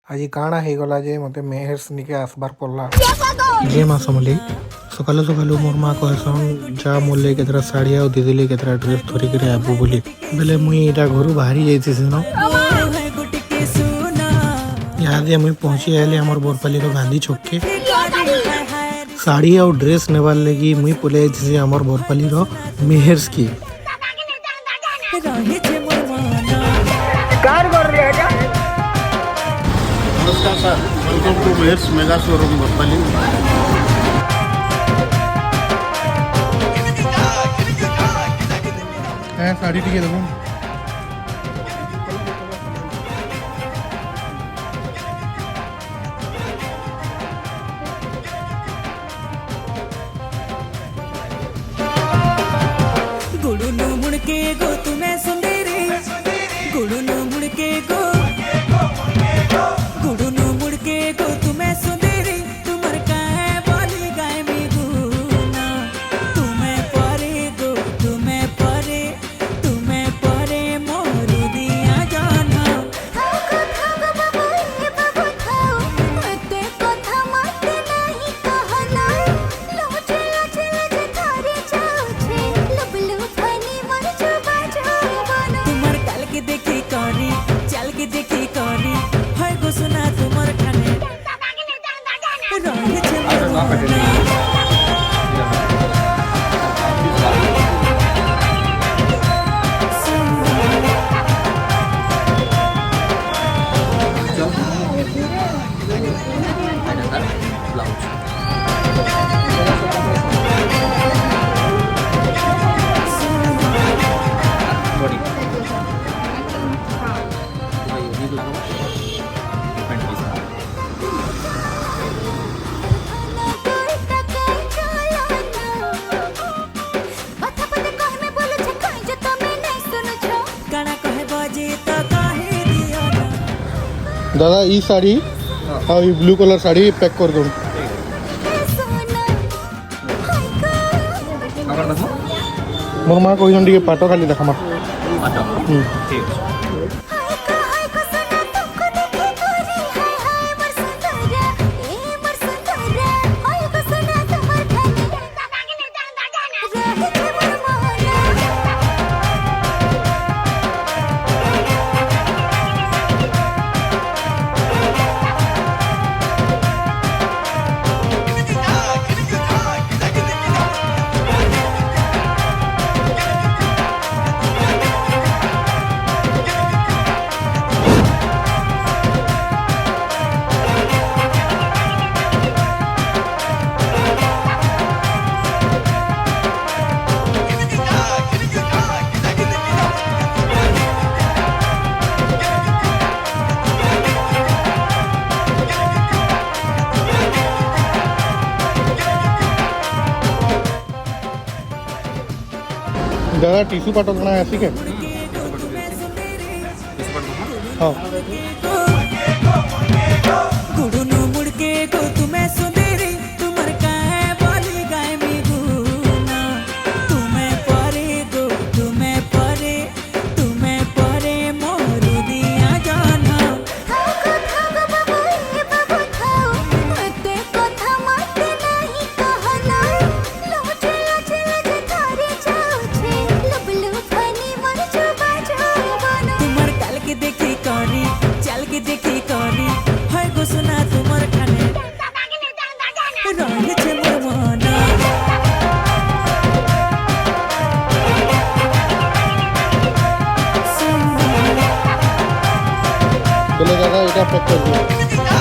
আজি କାଣା ହେଇଗଲା ଯେ ମତେ ମେହେର୍ସ ନିକେ ଆସବାର୍ ପଡଲା ଯେ ମାସ ମଲି ସକାଳୁ ସକାଳୁ ମୋର୍ ମା କହେସନ୍ ଯା ମୋର୍ ଲାଗି କେତେଟା ଶାଢ଼ୀ ଆଉ ଦିଦି କେତେଟା ଡ୍ରେସ୍ ଧରିକିରି ଆବୁ ବୋଲି ବେଲେ ମୁଇଁ ଇଟା ଘରୁ ବାହାରି ଯାଇଥିସି ସେନ ଇହାଦେ ମୁଇଁ ପହଞ୍ଚି ଆଇଲି ଆମର ବୋରପାଲିର ଗାନ୍ଧୀ ଛକକେ ଶାଢ଼ୀ ଆଉ ଡ୍ରେସ୍ ନେବାର୍ ଲାଗି ମୁଇଁ ପଲେଇ ଯାଇଥିସି ଆମର ବୋରପାଲିର ମେହେର୍ସ କି नमस्कार sir, welcome to Mehers mega showroom Borpali. Sari टिके देखो गुडुनु मुड़के गो तुम्हें सुंदरी गुडुनु मुड़के गो गुडुनु मुड़के गो तुम्हें सुंदरी तुमर का है बोली गाय में गुना तुम्हें परे मोरू दिया जाना तुमर कल के देखी करी चल के देखी करी है गो सुना तुमर खाने रहे छे काना कहे बजे तो कहे दियो ना दादा ई साड़ी और ई ब्लू कलर साड़ी पैक कर दो मोर माँ कही टे पाट खाली देखा दादा टीसू पाट बना ऐसी के हाँ गुडुनु मुड़के गो तुम्हें सुंदरी तुमर का है बोली गाय में गुना तुम्हें परे मोरू दिया जाना तुमर कल के देखी करी चल के देखी करी है गो सुना तुमर खाने रहे छे मोर मना बोले दादा इटा पैक कर दो